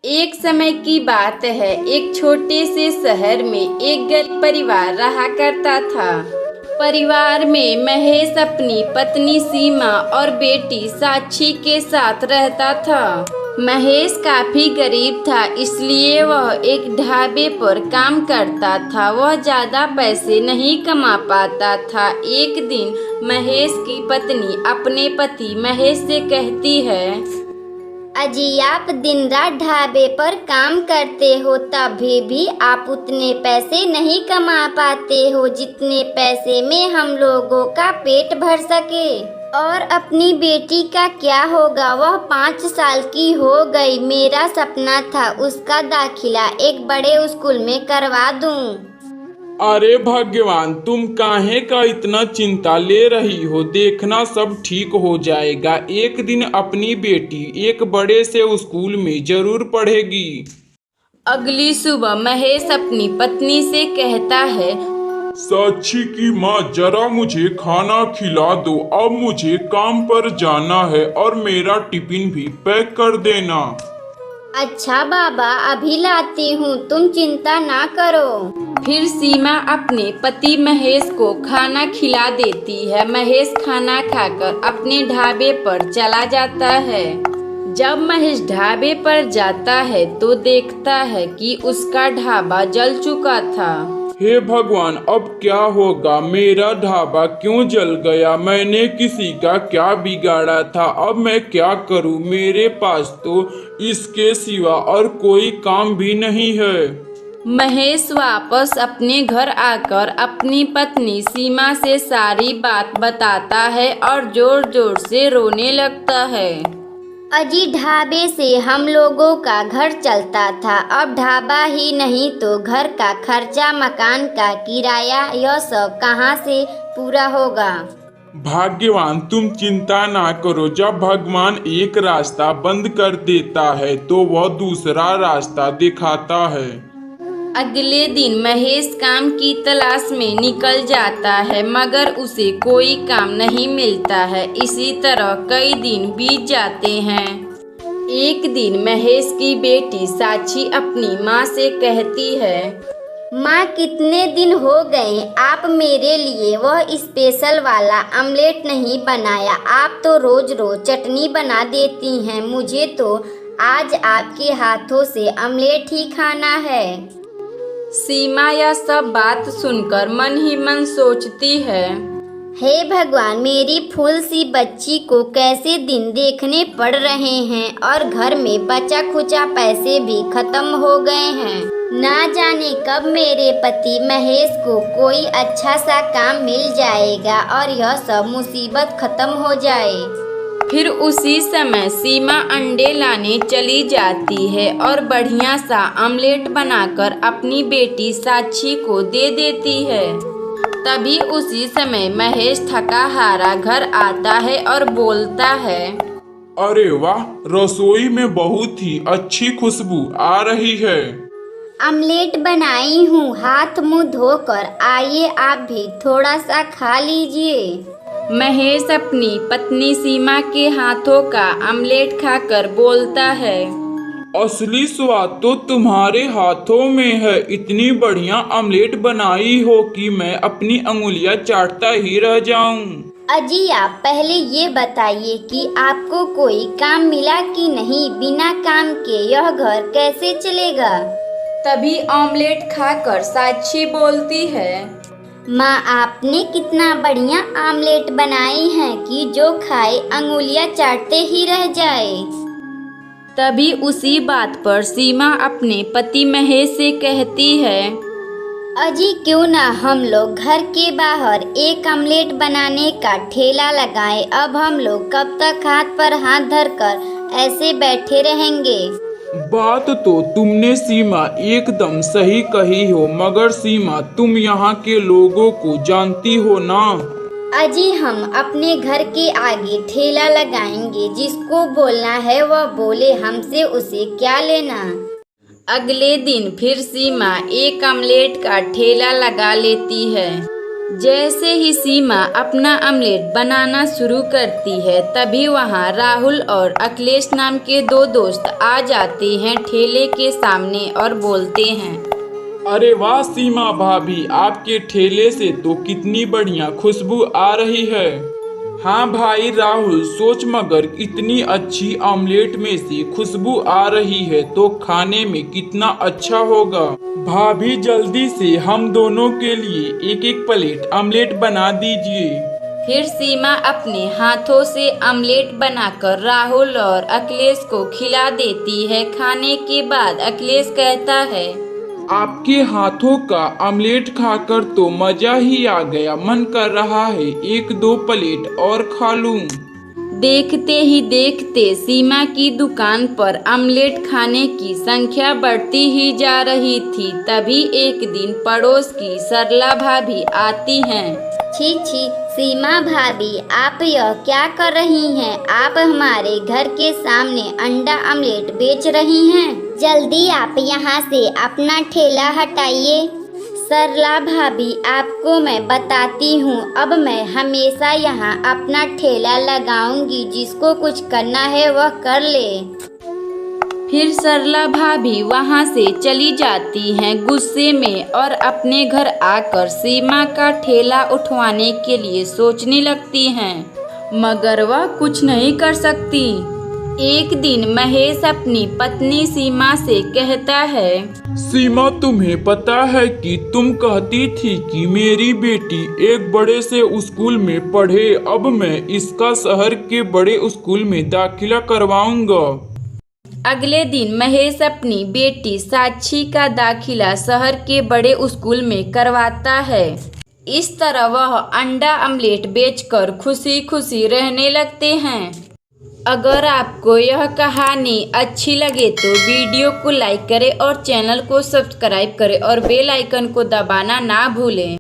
एक समय की बात है, एक छोटे से शहर में एक गरीब परिवार रहा करता था। परिवार में महेश अपनी पत्नी सीमा और बेटी साक्षी के साथ रहता था। महेश काफी गरीब था, इसलिए वह एक ढाबे पर काम करता था। वह ज्यादा पैसे नहीं कमा पाता था। एक दिन महेश की पत्नी अपने पति महेश से कहती है, अजी आप दिन रात ढाबे पर काम करते हो, तभी भी आप उतने पैसे नहीं कमा पाते हो जितने पैसे में हम लोगों का पेट भर सके। और अपनी बेटी का क्या होगा, वह 5 साल की हो गई। मेरा सपना था उसका दाखिला एक बड़े स्कूल में करवा दूं। अरे भगवान, तुम काहे का इतना चिंता ले रही हो? देखना सब ठीक हो जाएगा। एक दिन अपनी बेटी एक बड़े से स्कूल में जरूर पढ़ेगी। अगली सुबह महेश अपनी पत्नी से कहता है, साक्षी की माँ, जरा मुझे खाना खिला दो। अब मुझे काम पर जाना है और मेरा टिफिन भी पैक कर देना। अच्छा बाबा, अभी लाती हूँ, तुम चिंता ना करो। फिर सीमा अपने पति महेश को खाना खिला देती है। महेश खाना खाकर अपने ढाबे पर चला जाता है। जब महेश ढाबे पर जाता है तो देखता है कि उसका ढाबा जल चुका था। हे भगवान, अब क्या होगा? मेरा ढाबा क्यों जल गया? मैंने किसी का क्या बिगाड़ा था? अब मैं क्या करूं? मेरे पास तो इसके सिवा और कोई काम भी नहीं है। महेश वापस अपने घर आकर अपनी पत्नी सीमा से सारी बात बताता है और जोर जोर से रोने लगता है। अजी ढाबे से हम लोगों का घर चलता था, अब ढाबा ही नहीं तो घर का खर्चा, मकान का किराया, यह सब कहाँ से पूरा होगा। भाग्यवान, तुम चिंता ना करो। जब भगवान एक रास्ता बंद कर देता है तो वह दूसरा रास्ता दिखाता है। अगले दिन महेश काम की तलाश में निकल जाता है, मगर उसे कोई काम नहीं मिलता है। इसी तरह कई दिन बीत जाते हैं। एक दिन महेश की बेटी साक्षी अपनी माँ से कहती है, माँ कितने दिन हो गए आप मेरे लिए वह स्पेशल वाला ऑमलेट नहीं बनाया। आप तो रोज रोज चटनी बना देती हैं, मुझे तो आज आपके हाथों से ऑमलेट ही खाना है। सीमा यह सब बात सुनकर मन ही मन सोचती है, हे भगवान, मेरी फूल सी बच्ची को कैसे दिन देखने पड़ रहे हैं और घर में बचा खुचा पैसे भी खत्म हो गए हैं। ना जाने कब मेरे पति महेश को कोई अच्छा सा काम मिल जाएगा और यह सब मुसीबत खत्म हो जाए। फिर उसी समय सीमा अंडे लाने चली जाती है और बढ़िया सा ऑमलेट बनाकर अपनी बेटी साक्षी को दे देती है। तभी उसी समय महेश थका हारा घर आता है और बोलता है, अरे वाह, रसोई में बहुत ही अच्छी खुशबू आ रही है। ऑमलेट बनाई हूँ, हाथ मुंह धोकर आइए, आप भी थोड़ा सा खा लीजिए। महेश अपनी पत्नी सीमा के हाथों का ऑमलेट खाकर बोलता है, असली स्वाद तो तुम्हारे हाथों में है। इतनी बढ़िया ऑमलेट बनाई हो कि मैं अपनी अंगुलियां चाटता ही रह जाऊं। अजी आप पहले ये बताइए कि आपको कोई काम मिला कि नहीं। बिना काम के यह घर कैसे चलेगा। तभी ऑमलेट खाकर साक्षी बोलती है, माँ आपने कितना बढ़िया ऑमलेट बनाई है कि जो खाए अंगुलियां चाटते ही रह जाए। तभी उसी बात पर सीमा अपने पति महेश से कहती है, अजी क्यों ना हम लोग घर के बाहर एक ऑमलेट बनाने का ठेला लगाएं। अब हम लोग कब तक हाथ पर हाथ धरकर ऐसे बैठे रहेंगे। बात तो तुमने सीमा एकदम सही कही हो, मगर सीमा तुम यहाँ के लोगों को जानती हो ना। अजी हम अपने घर के आगे ठेला लगाएंगे, जिसको बोलना है वह बोले, हमसे उसे क्या लेना। अगले दिन फिर सीमा एक ऑमलेट का ठेला लगा लेती है। जैसे ही सीमा अपना ऑमलेट बनाना शुरू करती है तभी वहाँ राहुल और अखिलेश नाम के दो दोस्त आ जाते हैं ठेले के सामने और बोलते हैं, अरे वाह सीमा भाभी, आपके ठेले से तो कितनी बढ़िया खुशबू आ रही है। हाँ भाई राहुल, सोच मगर इतनी अच्छी ऑमलेट में से खुशबू आ रही है तो खाने में कितना अच्छा होगा। भाभी जल्दी से हम दोनों के लिए एक एक प्लेट ऑमलेट बना दीजिए। फिर सीमा अपने हाथों से ऑमलेट बनाकर राहुल और अखिलेश को खिला देती है। खाने के बाद अखिलेश कहता है, आपके हाथों का ऑमलेट खाकर तो मजा ही आ गया, मन कर रहा है एक दो प्लेट और खा लूं। देखते ही देखते सीमा की दुकान पर ऑमलेट खाने की संख्या बढ़ती ही जा रही थी। तभी एक दिन पड़ोस की सरला भाभी आती हैं। छी छी सीमा भाभी, आप यह क्या कर रही हैं? आप हमारे घर के सामने अंडा ऑमलेट बेच रही हैं। जल्दी आप यहाँ से अपना ठेला हटाइए। सरला भाभी, आपको मैं बताती हूँ, अब मैं हमेशा यहाँ अपना ठेला लगाऊंगी। जिसको कुछ करना है वह कर ले। फिर सरला भाभी वहाँ से चली जाती हैं गुस्से में और अपने घर आकर सीमा का ठेला उठवाने के लिए सोचने लगती हैं, मगर वह कुछ नहीं कर सकती। एक दिन महेश अपनी पत्नी सीमा से कहता है, सीमा तुम्हें पता है कि तुम कहती थी कि मेरी बेटी एक बड़े से स्कूल में पढ़े, अब मैं इसका शहर के बड़े स्कूल में दाखिला करवाऊंगा। अगले दिन महेश अपनी बेटी साक्षी का दाखिला शहर के बड़े स्कूल में करवाता है। इस तरह वह अंडा ऑमलेट बेचकर खुशी खुशी रहने लगते हैं। अगर आपको यह कहानी अच्छी लगे तो वीडियो को लाइक करें और चैनल को सब्सक्राइब करें और बेल आइकन को दबाना ना भूलें।